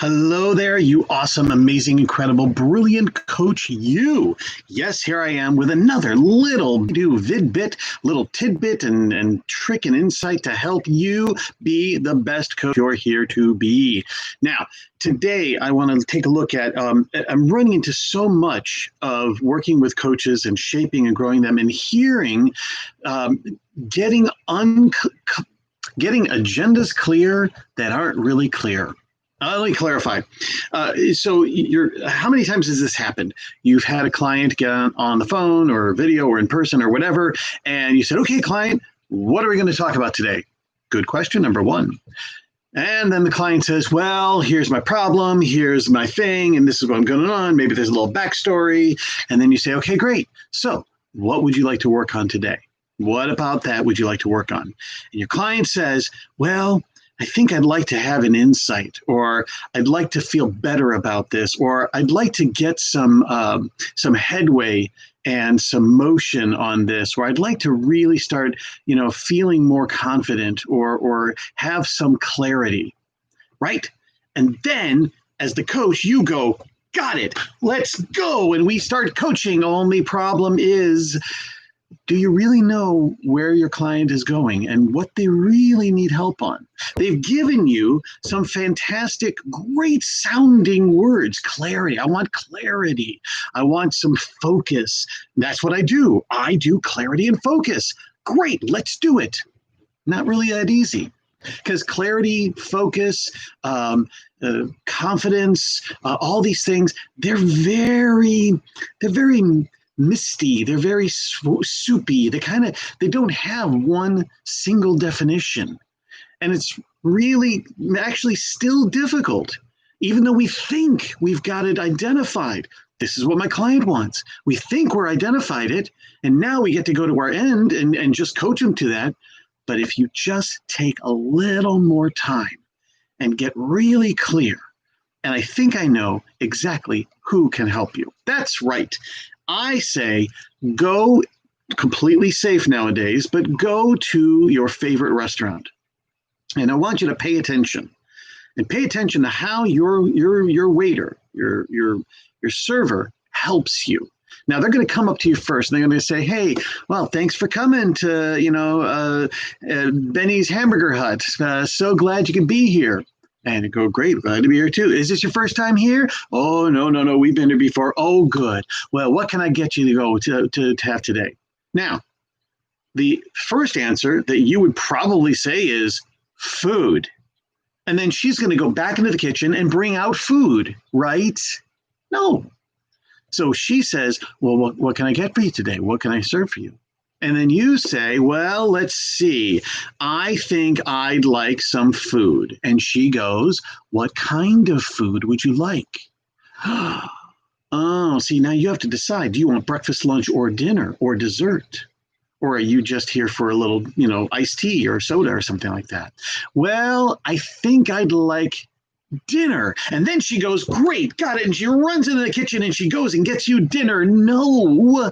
Hello there, you awesome, amazing, incredible, brilliant coach, you. Yes, here I am with another little vidbit, little tidbit and trick and insight to help you be the best coach you're here to be. Now, today I want to take a look at, I'm running into so much of working with coaches and shaping and growing them and hearing, getting agendas clear that aren't really clear. Let me clarify. How many times has this happened? You've had a client get on the phone or video or in person or whatever, and you said, okay, client, what are we going to talk about today? Good question, number one. And then the client says, well, here's my problem, here's my thing, and this is what's going on. Maybe there's a little backstory. And then you say, okay, great. So what would you like to work on today? What about that would you like to work on? And your client says, well, I think I'd like to have an insight, or I'd like to feel better about this, or I'd like to get some headway and some motion on this, or I'd like to really start, feeling more confident or have some clarity, right? And then as the coach, you go, got it, let's go. And we start coaching. Only problem is, do you really know where your client is going and what they really need help on? They've given you some fantastic, great sounding words. Clarity. I want clarity. I want some focus. That's what I do. I do clarity and focus. Great. Let's do it. Not really that easy, because clarity, focus, confidence, all these things, they're very misty, they're very soupy, they don't have one single definition, and it's really actually still difficult, even though we think we've got it identified. This is what my client wants. We think we're identified it, and now we get to go to our end and just coach them to that. But if you just take a little more time and get really clear, and I think I know exactly who can help you. That's right. I say go completely safe nowadays, but go to your favorite restaurant. And I want you to pay attention to how your waiter, your server helps you. Now they're going to come up to you first and they're going to say, hey, well, thanks for coming to, Benny's Hamburger Hut. So glad you could be here. And go, great, glad to be here too. Is this your first time here? Oh, no, we've been here before. Oh, good. Well, what can I get you to go to have today? Now, the first answer that you would probably say is food. And then she's going to go back into the kitchen and bring out food, right? No. So she says, well, what can I get for you today? What can I serve for you? And then you say, well, let's see. I think I'd like some food. And she goes, what kind of food would you like? Oh, see, now you have to decide. Do you want breakfast, lunch, or dinner, or dessert? Or are you just here for a little, iced tea or soda or something like that? Well, I think I'd like dinner. And then she goes, great, got it. And she runs into the kitchen and she goes and gets you dinner. No.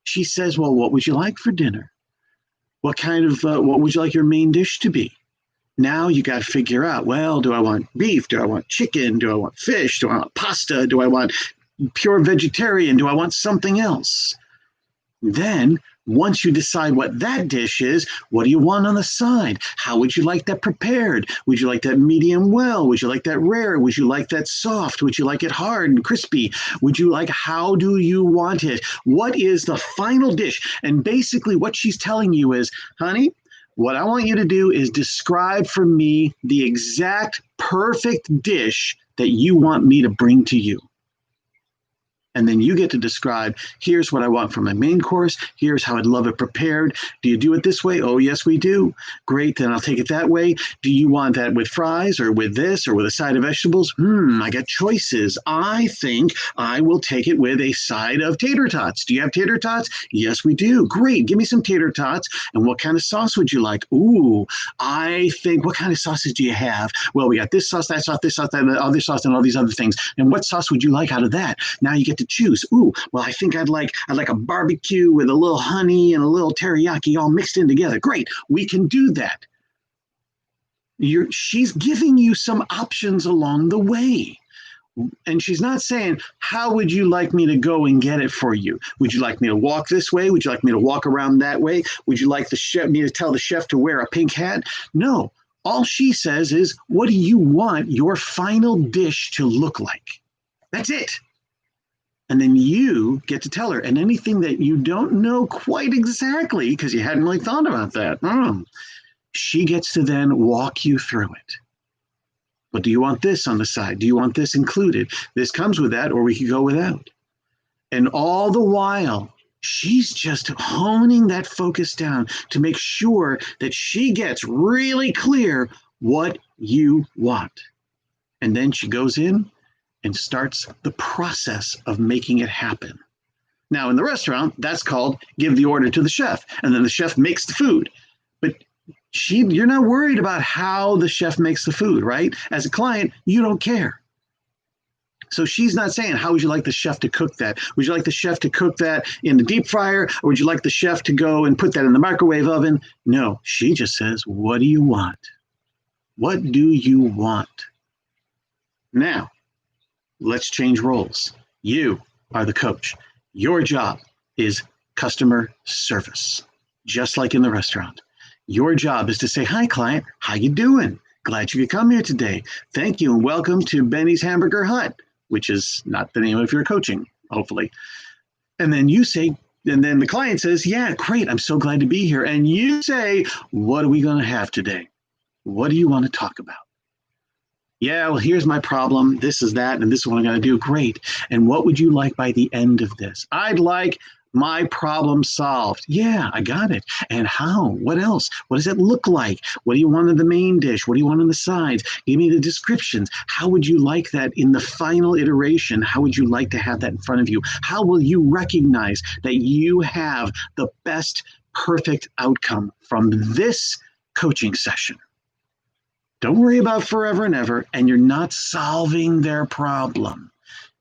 She says, well, what would you like for dinner? What would you like your main dish to be? Now you got to figure out, well, do I want beef? Do I want chicken? Do I want fish? Do I want pasta? Do I want pure vegetarian? Do I want something else? Then once you decide what that dish is, what do you want on the side? How would you like that prepared? Would you like that medium well? Would you like that rare? Would you like that soft? Would you like it hard and crispy? How do you want it? What is the final dish? And basically what she's telling you is, honey, what I want you to do is describe for me the exact perfect dish that you want me to bring to you. And then you get to describe, here's what I want for my main course. Here's how I'd love it prepared. Do you do it this way? Oh, yes, we do. Great, then I'll take it that way. Do you want that with fries or with this or with a side of vegetables? I got choices. I think I will take it with a side of tater tots. Do you have tater tots? Yes, we do. Great, give me some tater tots. And what kind of sauce would you like? Ooh, I think, what kind of sauces do you have? Well, we got this sauce, that sauce, this sauce, that other sauce, and all these other things. And what sauce would you like out of that? Now you get to choose. Ooh, well, I think I'd like a barbecue with a little honey and a little teriyaki all mixed in together. Great, we can do that. She's giving you some options along the way. And she's not saying, how would you like me to go and get it for you? Would you like me to walk this way? Would you like me to walk around that way? Would you like me to tell the chef to wear a pink hat? No. All she says is, what do you want your final dish to look like? That's it. And then you get to tell her. And anything that you don't know quite exactly, because you hadn't really thought about that, she gets to then walk you through it. But do you want this on the side? Do you want this included? This comes with that, or we could go without. And all the while, she's just honing that focus down to make sure that she gets really clear what you want. And then she goes in and starts the process of making it happen. Now, in the restaurant, that's called give the order to the chef, and then the chef makes the food. But you're not worried about how the chef makes the food, right? As a client, you don't care. So she's not saying, how would you like the chef to cook that? Would you like the chef to cook that in the deep fryer? Or would you like the chef to go and put that in the microwave oven? No, she just says, what do you want? What do you want? Now, let's change roles. You are the coach. Your job is customer service, just like in the restaurant. Your job is to say, hi, client, how you doing? Glad you could come here today. Thank you and welcome to Benny's Hamburger Hut, which is not the name of your coaching, hopefully. And then you say, and then the client says, yeah, great, I'm so glad to be here. And you say, what are we going to have today? What do you want to talk about? Yeah, well, here's my problem. This is that, and this is what I'm going to do. Great. And what would you like by the end of this? I'd like my problem solved. Yeah, I got it. And how? What else? What does it look like? What do you want in the main dish? What do you want on the sides? Give me the descriptions. How would you like that in the final iteration? How would you like to have that in front of you? How will you recognize that you have the best perfect outcome from this coaching session? Don't worry about forever and ever, and you're not solving their problem.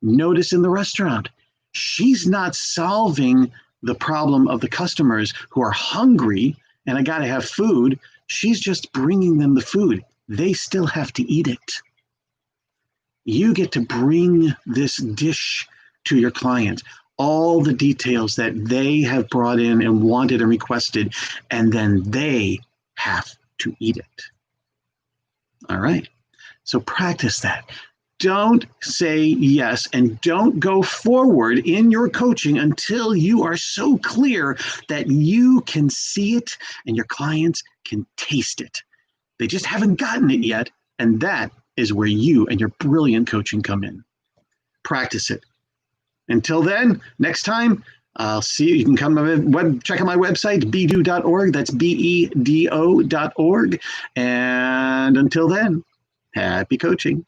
Notice in the restaurant, she's not solving the problem of the customers who are hungry and I got to have food. She's just bringing them the food. They still have to eat it. You get to bring this dish to your client, all the details that they have brought in and wanted and requested, and then they have to eat it. All right. So practice that. Don't say yes and don't go forward in your coaching until you are so clear that you can see it and your clients can taste it. They just haven't gotten it yet. And that is where you and your brilliant coaching come in. Practice it. Until then, next time, I'll see you. You can come check out my website, bedo.org. That's bedo.org. And until then, happy coaching.